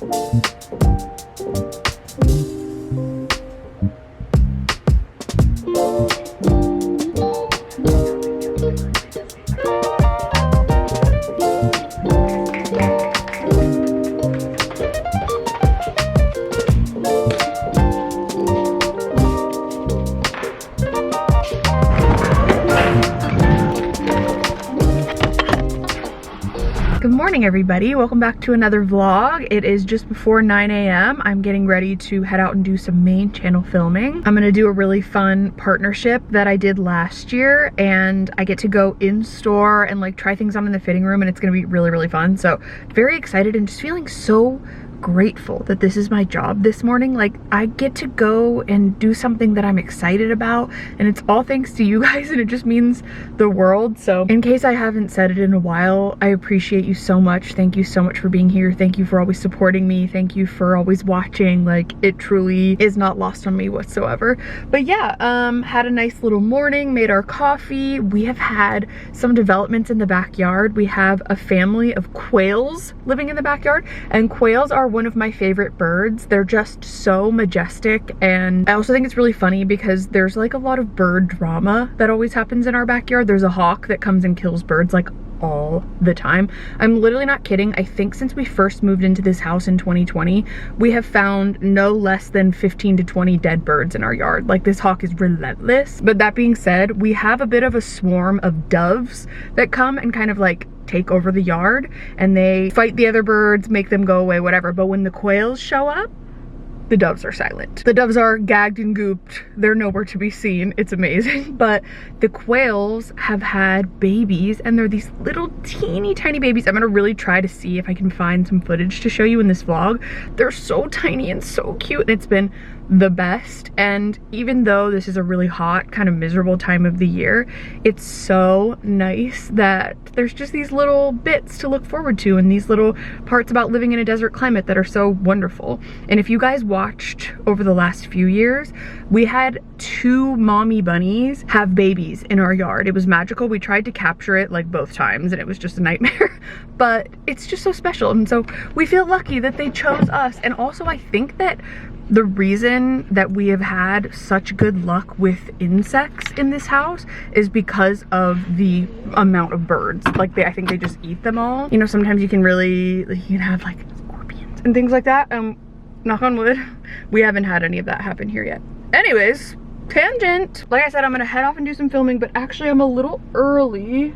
Good morning, everybody. Welcome back to another vlog. It is just before 9 a.m. I'm getting ready to head out and do some main channel filming. I'm gonna do a really fun partnership that I did last year, and I get to go in store and like try things on in the fitting room, and it's gonna be really, really fun. So very excited and just feeling so grateful that this is my job this morning. Like, I get to go and do something that I'm excited about, and it's all thanks to you guys, and it just means the world. So in case I haven't said it in a while, I appreciate you so much. Thank you so much for being here. Thank you for always supporting me. Thank you for always watching. Like, it truly is not lost on me whatsoever. But yeah, had a nice little morning, made our coffee. We have had some developments in the backyard. We have a family of quails living in the backyard, and quails are one of my favorite birds. They're just so majestic, and I also think it's really funny because there's like a lot of bird drama that always happens in our backyard. There's a hawk that comes and kills birds like all the time. I'm literally not kidding. I think since we first moved into this house in 2020, we have found no less than 15 to 20 dead birds in our yard. Like, this hawk is relentless. But that being said, we have a bit of a swarm of doves that come and kind of like take over the yard, and they fight the other birds, make them go away, whatever. But when the quails show up, the doves are silent. The doves are gagged and gooped. They're nowhere to be seen. It's amazing. But the quails have had babies, and they're these little teeny tiny babies. I'm gonna really try to see if I can find some footage to show you in this vlog. They're so tiny and so cute, and it's been the best. And even though this is a really hot, kind of miserable time of the year, it's so nice that there's just these little bits to look forward to, and these little parts about living in a desert climate that are so wonderful. And if you guys watched over the last few years, we had 2 mommy bunnies have babies in our yard. It was magical. We tried to capture it like both times, and it was just a nightmare. But it's just so special, and so we feel lucky that they chose us. And also, I think that the reason that we have had such good luck with insects in this house is because of the amount of birds. Like, I think they just eat them all. You know, sometimes you can have like scorpions and things like that. Knock on wood, we haven't had any of that happen here yet. Anyways, tangent. Like I said, I'm gonna head off and do some filming, but actually I'm a little early.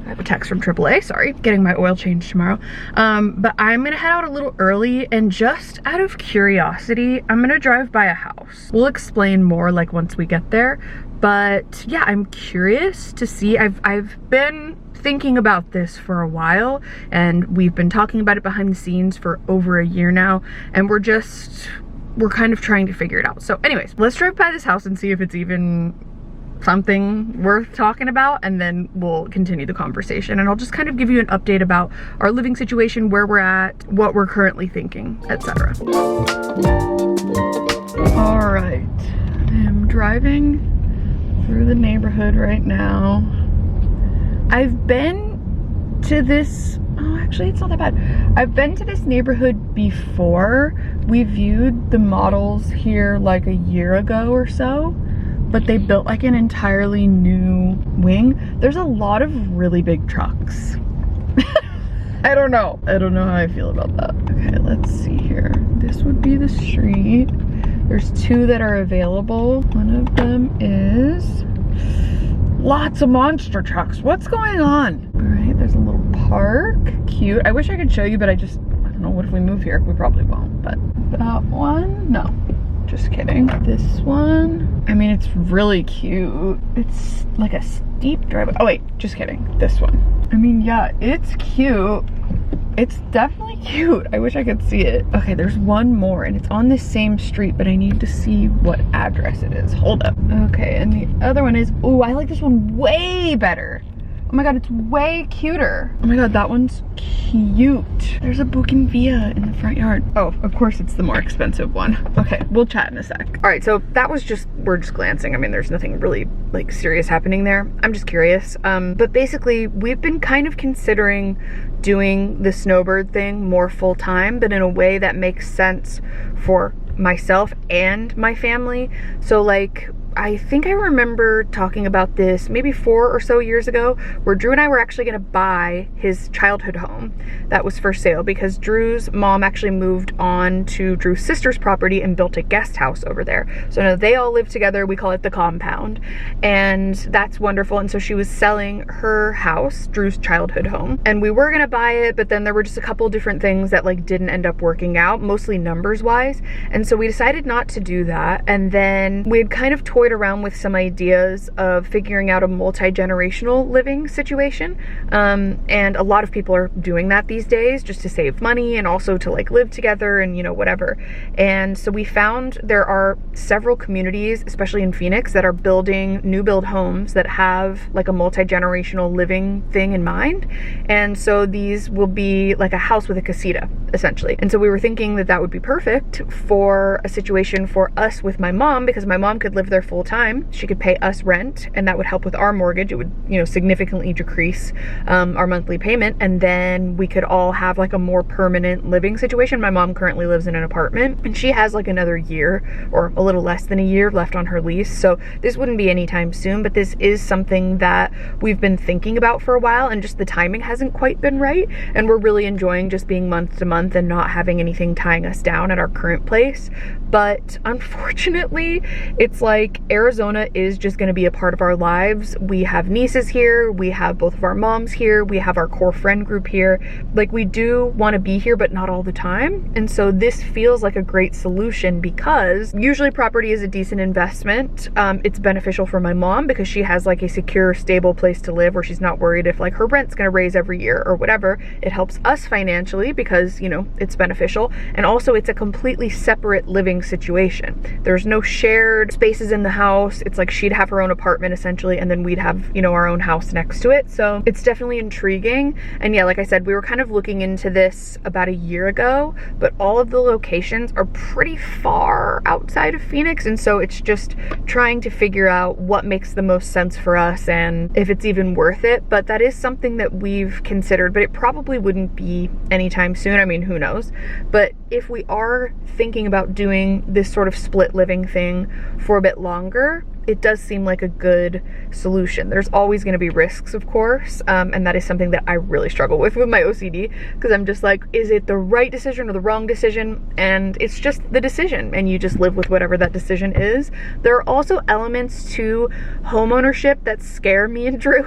I have a text from AAA, sorry, getting my oil changed tomorrow. But I'm gonna head out a little early, and just out of curiosity, I'm gonna drive by a house. We'll explain more like once we get there. But yeah, I'm curious to see. I've been thinking about this for a while, and we've been talking about it behind the scenes for over a year now, and we're kind of trying to figure it out. So anyways, let's drive by this house and see if it's even something worth talking about, and then we'll continue the conversation, and I'll just kind of give you an update about our living situation, where we're at, what we're currently thinking, etc. All right, I'm driving through the neighborhood right now. I've been to this, oh, actually it's not that bad. I've been to this neighborhood before. We viewed the models here like a year ago or so, but they built like an entirely new wing. There's a lot of really big trucks. I don't know how I feel about that. Okay, let's see here. This would be the street. There's 2 that are available. One of them is lots of monster trucks. What's going on? All right, there's a little park. Cute. I wish I could show you, but I don't know. What if we move here? We probably won't. But that one, no. Just kidding. This one, I mean, it's really cute. It's like a steep driveway. Oh wait, just kidding. This one. I mean, yeah, it's cute. It's definitely cute. I wish I could see it. Okay, there's one more, and it's on this same street, but I need to see what address it is. Hold up. Okay, and the other one is, oh, I like this one way better. Oh my god, it's way cuter. Oh my god, that one's cute. There's a bougainvillea in the front yard. Oh, of course it's the more expensive one. Okay, we'll chat in a sec. All right, so that was just, we're just glancing. I mean, there's nothing really like serious happening there. I'm just curious. But basically we've been kind of considering doing the snowbird thing more full time, but in a way that makes sense for myself and my family. So like, I think I remember talking about this maybe 4 or so years ago, where Drew and I were actually gonna buy his childhood home that was for sale, because Drew's mom actually moved on to Drew's sister's property and built a guest house over there. So now they all live together. We call it the compound, and that's wonderful. And so she was selling her house, Drew's childhood home, and we were gonna buy it, but then there were just a couple different things that like didn't end up working out, mostly numbers wise. And so we decided not to do that. And then we had kind of toyed around with some ideas of figuring out a multi-generational living situation, and a lot of people are doing that these days just to save money and also to like live together and, you know, whatever. And so we found there are several communities, especially in Phoenix, that are building new build homes that have like a multi-generational living thing in mind. And so these will be like a house with a casita essentially. And so we were thinking that that would be perfect for a situation for us with my mom, because my mom could live there full time. She could pay us rent, and that would help with our mortgage. It would, you know, significantly decrease our monthly payment, and then we could all have like a more permanent living situation. My mom currently lives in an apartment, and she has like another year or a little less than a year left on her lease. So this wouldn't be anytime soon, but this is something that we've been thinking about for a while, and just the timing hasn't quite been right. And we're really enjoying just being month to month and not having anything tying us down at our current place. But unfortunately, it's like Arizona is just going to be a part of our lives. We have nieces here, we have both of our moms here, we have our core friend group here. Like, we do want to be here, but not all the time. And so this feels like a great solution, because usually property is a decent investment. It's beneficial for my mom because she has like a secure, stable place to live where she's not worried if like her rent's going to raise every year or whatever. It helps us financially because, you know, it's beneficial. And also it's a completely separate living situation. There's no shared spaces in the house. It's like she'd have her own apartment essentially, and then we'd have, you know, our own house next to it. So it's definitely intriguing. And yeah, like I said, we were kind of looking into this about a year ago, but all of the locations are pretty far outside of Phoenix. And so it's just trying to figure out what makes the most sense for us and if it's even worth it. But that is something that we've considered, but it probably wouldn't be anytime soon. I mean, who knows? But if we are thinking about doing this sort of split living thing for a bit longer, it does seem like a good solution. There's always going to be risks, of course, and that is something that I really struggle with my OCD, because I'm just like, is it the right decision or the wrong decision? And it's just the decision, and you just live with whatever that decision is. There are also elements to homeownership that scare me and Drew,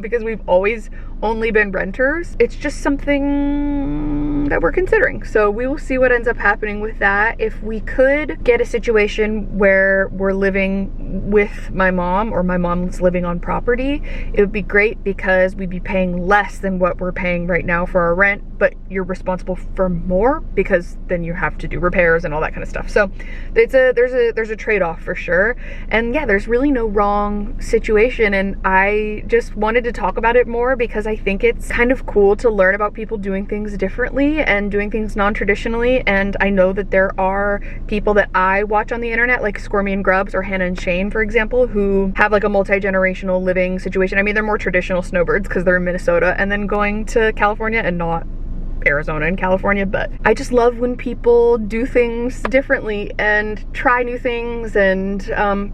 because we've always only been renters. It's just something that we're considering. So we will see what ends up happening with that. If we could get a situation where we're living with my mom, or my mom's living on property, it would be great, because we'd be paying less than what we're paying right now for our rent, but you're responsible for more because then you have to do repairs and all that kind of stuff. So there's a trade-off for sure. And yeah, there's really no wrong situation, and I just wanted to talk about it more because I think it's kind of cool to learn about people doing things differently and doing things non-traditionally. And I know that there are people that I watch on the internet, like Squirmy and Grubs or Hannah and Shane, for example, who have like a multi-generational living situation. I mean, they're more traditional snowbirds because they're in Minnesota and then going to California and not Arizona and California. But I just love when people do things differently and try new things and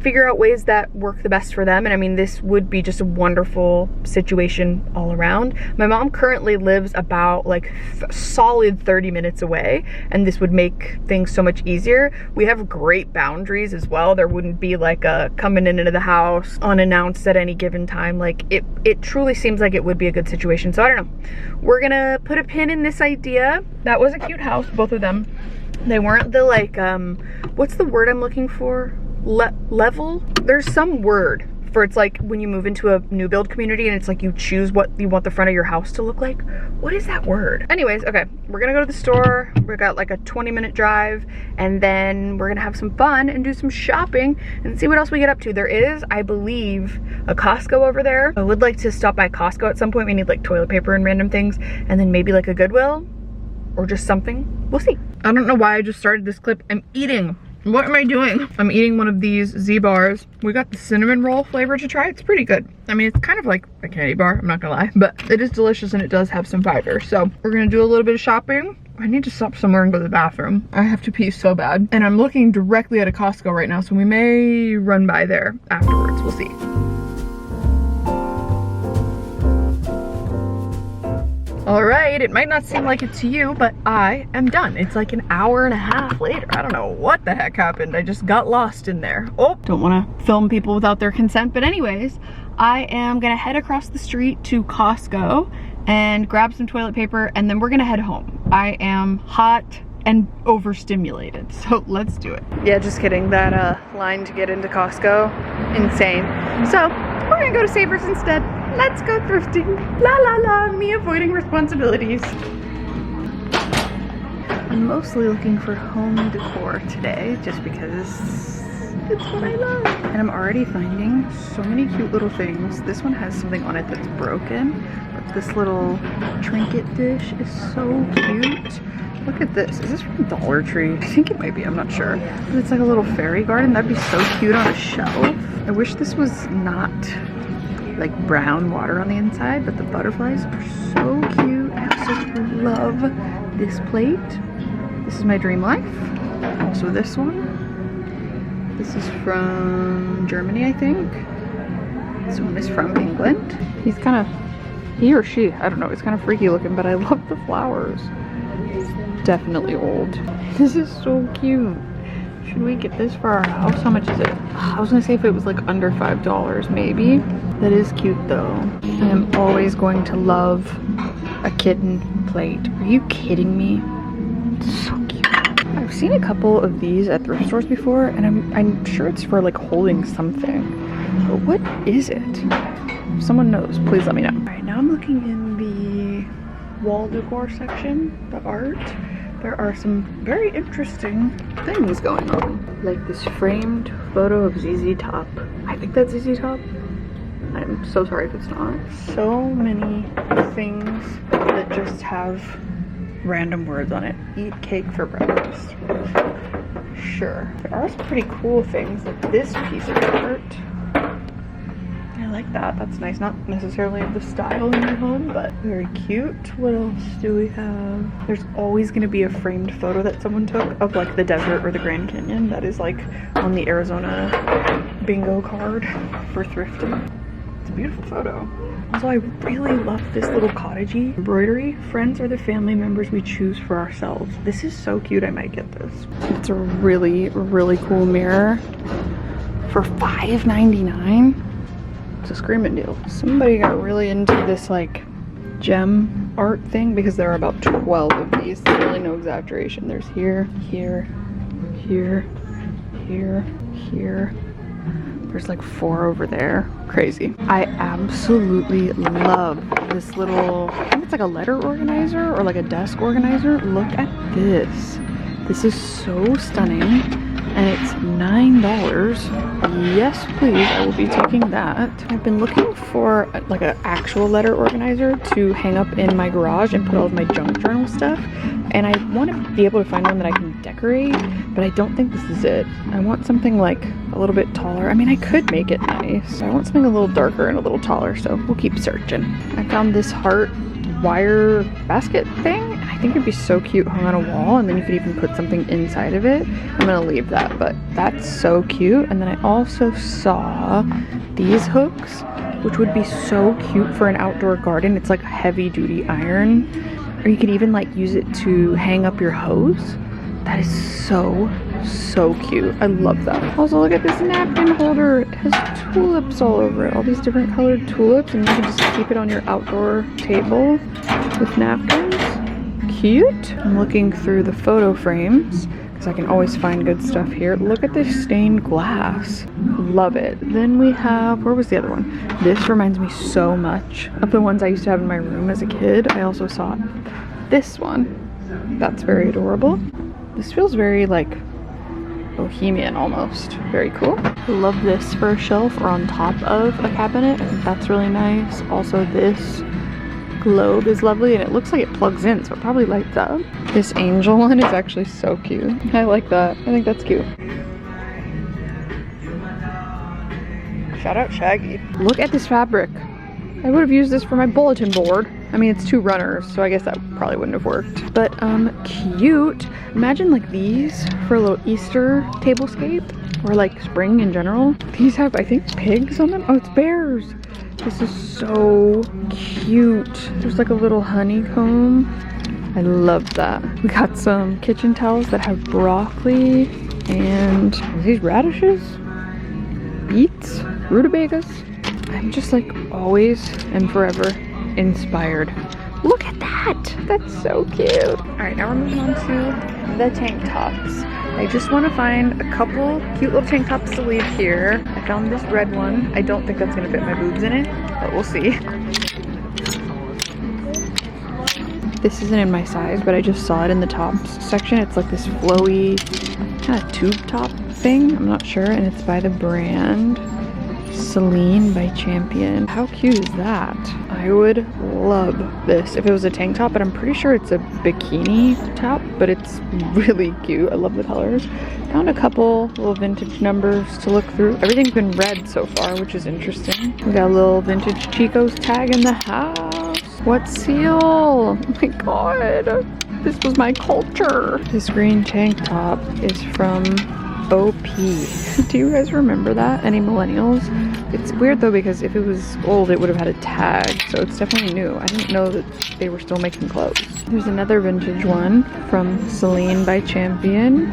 figure out ways that work the best for them. And I mean, this would be just a wonderful situation all around. My mom currently lives about like solid 30 minutes away, and this would make things so much easier. We have great boundaries as well. There wouldn't be like a coming into the house unannounced at any given time. Like it truly seems like it would be a good situation. So I don't know. We're gonna put a pin in this idea. That was a cute house, both of them. They weren't the like, what's the word I'm looking for? Level? There's some word for, it's like when you move into a new build community and it's like you choose what you want the front of your house to look like. What is that word? Anyways, okay, we're gonna go to the store. We got like a 20-minute drive, and then we're gonna have some fun and do some shopping and see what else we get up to. There is, I believe, a Costco over there. I would like to stop by Costco at some point. We need like toilet paper and random things, and then maybe like a Goodwill or just something. We'll see. I don't know why I just started this clip. I'm eating. What am I doing? I'm eating one of these Z bars. We got the cinnamon roll flavor to try. It's pretty good. I mean, it's kind of like a candy bar, I'm not gonna lie, but it is delicious and it does have some fiber. So we're gonna do a little bit of shopping. I need to stop somewhere and go to the bathroom. I have to pee so bad. And I'm looking directly at a Costco right now, so we may run by there afterwards. We'll see. All right, it might not seem like it to you, but I am done. It's like an hour and a half later. I don't know what the heck happened. I just got lost in there. Oh, don't want to film people without their consent, but anyways, I am gonna head across the street to Costco and grab some toilet paper, and then we're gonna head home. I am hot and overstimulated, so let's do it. Yeah, just kidding. That line to get into Costco, insane. So we're gonna go to Savers instead. Let's go thrifting. La la la, me avoiding responsibilities. I'm mostly looking for home decor today, just because it's what I love. And I'm already finding so many cute little things. This one has something on it that's broken, but this little trinket dish is so cute. Look at this. Is this from Dollar Tree? I think it might be, I'm not sure. But it's like a little fairy garden. That'd be so cute on a shelf. I wish this was not like brown water on the inside, but the butterflies are so cute. I also love this plate. This is my dream life. Also this one. This is from Germany, I think. This one is from England. He's kind of, he or she, I don't know, it's kind of freaky looking, but I love the flowers. It's definitely old. This is so cute. Should we get this for our house? How much is it? I was gonna say if it was like under $5, maybe. That is cute though. I am always going to love a kitten plate. Are you kidding me? It's so cute. I've seen a couple of these at thrift stores before, and I'm sure it's for like holding something. But what is it? If someone knows, please let me know. All right, now I'm looking in the wall decor section, the art. There are some very interesting things going on. Like this framed photo of ZZ Top. I think that's ZZ Top. I'm so sorry if it's not. So many things that just have random words on it. Eat cake for breakfast. Sure. There are some pretty cool things, like this piece of art. I like that. That's nice. Not necessarily the style in your home, but very cute. What else do we have? There's always going to be a framed photo that someone took of like the desert or the Grand Canyon. That is like on the Arizona bingo card for thrifting. It's a beautiful photo. Also, I really love this little cottagey embroidery. Friends are the family members we choose for ourselves. This is so cute. I might get this. It's a really, really cool mirror for $5.99. It's a screaming deal. Somebody got really into this like gem art thing because there are about 12 of these. There's really no exaggeration. There's here, here, here, here, here. There's like 4 over there. Crazy. I absolutely love this little, I think it's like a letter organizer or like a desk organizer. Look at this. This is so stunning. And it's $9. Yes, please, I will be taking that. I've been looking for like an actual letter organizer to hang up in my garage and put all of my junk journal stuff. And I want to be able to find one that I can decorate, but I don't think this is it. I want something like a little bit taller. I mean, I could make it nice. I want something a little darker and a little taller, so we'll keep searching. I found this heart wire basket thing. I think it'd be so cute hung on a wall, and then you could even put something inside of it. I'm gonna leave that, but that's so cute. And then I also saw these hooks, which would be so cute for an outdoor garden. It's like heavy duty iron, or you could even like use it to hang up your hose. That is so cute. I love that. Also, look at this napkin holder. It has tulips all over it. All these different colored tulips, and you can just keep it on your outdoor table with napkins. Cute. I'm looking through the photo frames because I can always find good stuff here. Look at this stained glass. Love it. Then we have, where was the other one? This reminds me so much of the ones I used to have in my room as a kid. I also saw this one. That's very adorable. This feels very like bohemian almost. Very cool. I love this for a shelf or on top of a cabinet. That's really nice. Also, this globe is lovely, and it looks like it plugs in, so it probably lights up. This angel one is actually so cute. I like that. I think that's cute. Shout out Shaggy. Look at this fabric. I would have used this for my bulletin board. I mean, it's 2 runners, so I guess that probably wouldn't have worked. But cute. Imagine like these for a little Easter tablescape, or like spring in general. These have, I think, pigs on them. Oh, it's bears. This is so cute. There's like a little honeycomb. I love that. We got some kitchen towels that have broccoli and these radishes, beets, rutabagas. I'm just like always and forever inspired. Look at that. That's so cute. All right, now we're moving on to the tank tops. I just want to find a couple cute little tank tops to leave here. I found this red one. I don't think that's gonna fit my boobs in it, but we'll see. This isn't in my size, but I just saw it in the tops section. It's like this flowy kind of tube top thing. I'm not sure, and it's by the brand Celine by Champion. How cute is that? I would love this if it was a tank top, but I'm pretty sure it's a bikini top, but it's really cute. I love the colors. Found a couple little vintage numbers to look through. Everything's been red so far, which is interesting. We got a little vintage Chico's tag in the house. What seal? Oh my god. This was my culture. This green tank top is from OP. Do you guys remember that? Any millennials? It's weird though, because if it was old, it would have had a tag, so it's definitely new. I didn't know that they were still making clothes. There's another vintage one from Celine by Champion.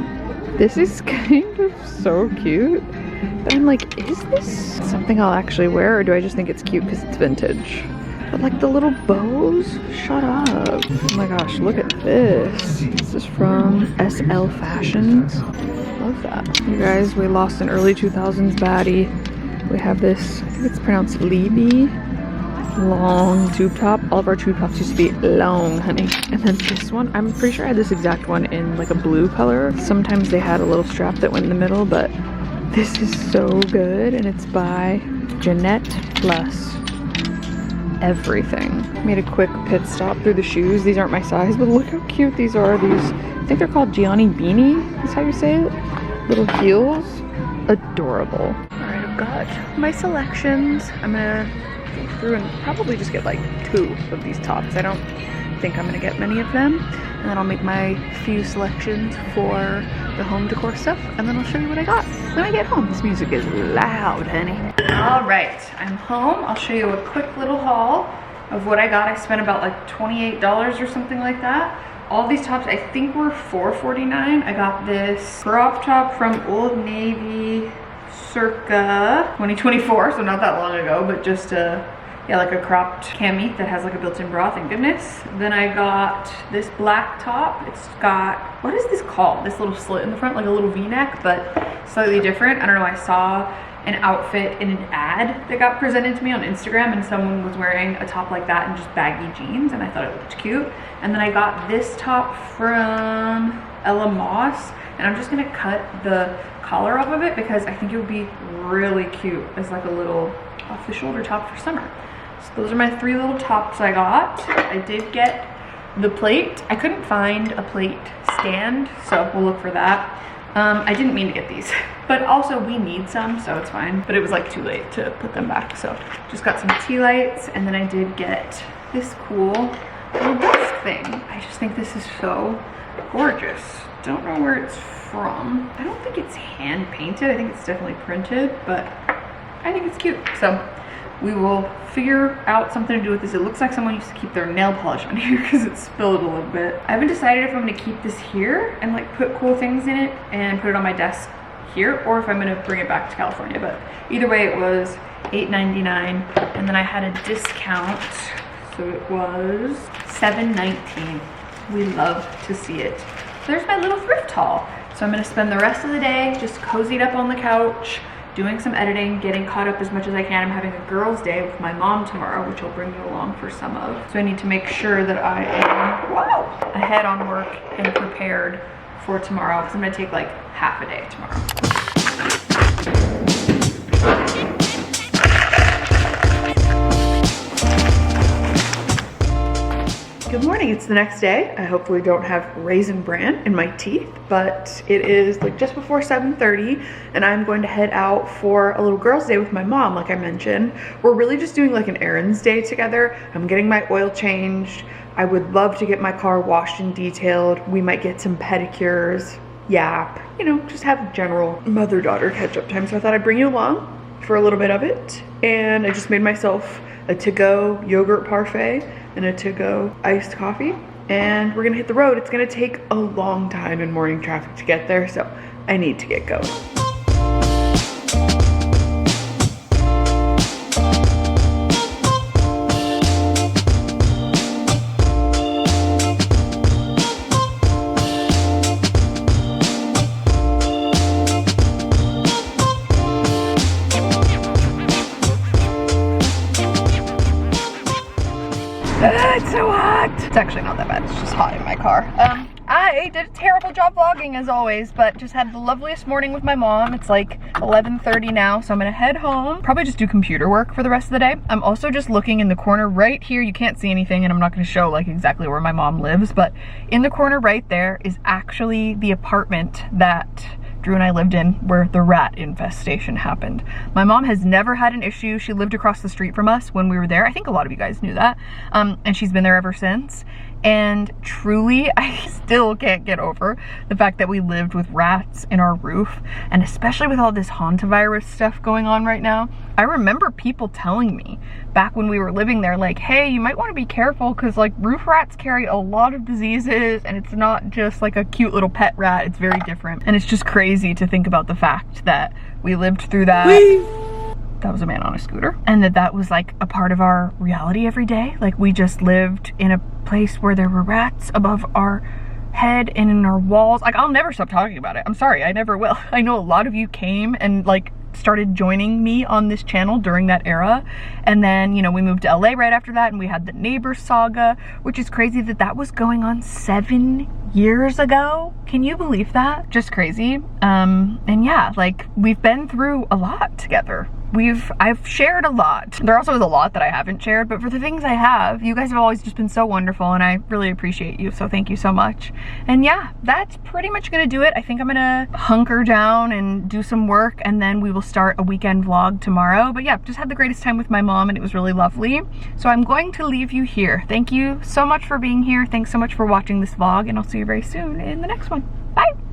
This is kind of so cute, but I'm like, is this something I'll actually wear, or do I just think it's cute because it's vintage? But like the little bows, shut up. Oh my gosh, look at this. This is from SL Fashions. Love that. You guys, we lost an early 2000s baddie. We have this, I think it's pronounced Libby, long tube top. All of our tube tops used to be long, honey. And then this one, I'm pretty sure I had this exact one in like a blue color. Sometimes they had a little strap that went in the middle, but this is so good. And it's by Jeanette Plus Everything. Made a quick pit stop through the shoes. These aren't my size, but look how cute these are. These, I think they're called Gianni Beanie, is how you say it. Little heels. Adorable. All right, I've got my selections. I'm gonna go through and probably just get like 2 of these tops. I don't think I'm gonna get many of them. And then I'll make my few selections for the home decor stuff, and then I'll show you what I got when I get home. This music is loud, honey. All right, I'm home. I'll show you a quick little haul of what I got. I spent about like $28 or something like that. All these tops I think were $4.49. I got this crop top from Old Navy circa 2024, so not that long ago, but just yeah, like a cropped cami that has like a built-in bra, thank goodness. Then I got this black top. It's got, what is this called? This little slit in the front, like a little V-neck, but slightly different. I don't know, I saw an outfit in an ad that got presented to me on Instagram, and someone was wearing a top like that and just baggy jeans, and I thought it looked cute. And then I got this top from Ella Moss, and I'm just gonna cut the collar off of it because I think it would be really cute as like a little off-the-shoulder top for summer. So those are my 3 little tops I got. I did get the plate. I couldn't find a plate stand, so we'll look for that. I didn't mean to get these, but also we need some, so it's fine. But it was like too late to put them back, so just got some tea lights, and then I did get this cool little desk thing. I just think this is so gorgeous. Don't know where it's from. I don't think it's hand painted. I think it's definitely printed, but I think it's cute. So we will figure out something to do with this. It looks like someone used to keep their nail polish on here because it spilled a little bit. I haven't decided if I'm gonna keep this here and like put cool things in it and put it on my desk here, or if I'm gonna bring it back to California. But either way, it was $8.99, and then I had a discount, so it was $7.19. We love to see it. So there's my little thrift haul. So I'm gonna spend the rest of the day just cozied up on the couch, doing some editing, getting caught up as much as I can. I'm having a girls' day with my mom tomorrow, which I'll bring you along for some of. So I need to make sure that I am ahead on work and prepared for tomorrow, because I'm gonna take like half a day tomorrow. Good morning, it's the next day. I hopefully don't have Raisin Bran in my teeth, but it is like just before 7:30 and I'm going to head out for a little girls' day with my mom, like I mentioned. We're really just doing like an errands day together. I'm getting my oil changed. I would love to get my car washed and detailed. We might get some pedicures, yap, you know, just have general mother-daughter catch-up time. So I thought I'd bring you along for a little bit of it. And I just made myself a to-go yogurt parfait and a to-go iced coffee, and we're gonna hit the road. It's gonna take a long time in morning traffic to get there, so I need to get going. It's so hot. It's actually not that bad, it's just hot in my car. I did a terrible job vlogging as always, but just had the loveliest morning with my mom. It's like 11:30 now, so I'm gonna head home. Probably just do computer work for the rest of the day. I'm also just looking in the corner right here. You can't see anything and I'm not gonna show like exactly where my mom lives, but in the corner right there is actually the apartment that Drew and I lived in where the rat infestation happened. My mom has never had an issue. She lived across the street from us when we were there. I think a lot of you guys knew that. And she's been there ever since. And truly, I still can't get over the fact that we lived with rats in our roof, and especially with all this hantavirus stuff going on right now. I remember people telling me back when we were living there, like, hey, you might want to be careful because like roof rats carry a lot of diseases and it's not just like a cute little pet rat, it's very different. And it's just crazy to think about the fact that we lived through that. That was a man on a scooter. And that was like a part of our reality every day. Like we just lived in a place where there were rats above our head and in our walls. Like I'll never stop talking about it. I'm sorry, I never will. I know a lot of you came and like started joining me on this channel during that era. And then, you know, we moved to LA right after that and we had the neighbor saga, which is crazy that that was going on 7 years ago. Can you believe that? Just crazy. And yeah, like we've been through a lot together. I've shared a lot. There also is a lot that I haven't shared, but for the things I have, you guys have always just been so wonderful and I really appreciate you, so thank you so much. And yeah, that's pretty much gonna do it. I think I'm gonna hunker down and do some work and then we will start a weekend vlog tomorrow. But yeah, just had the greatest time with my mom and it was really lovely. So I'm going to leave you here. Thank you so much for being here. Thanks so much for watching this vlog and I'll see you very soon in the next one. Bye.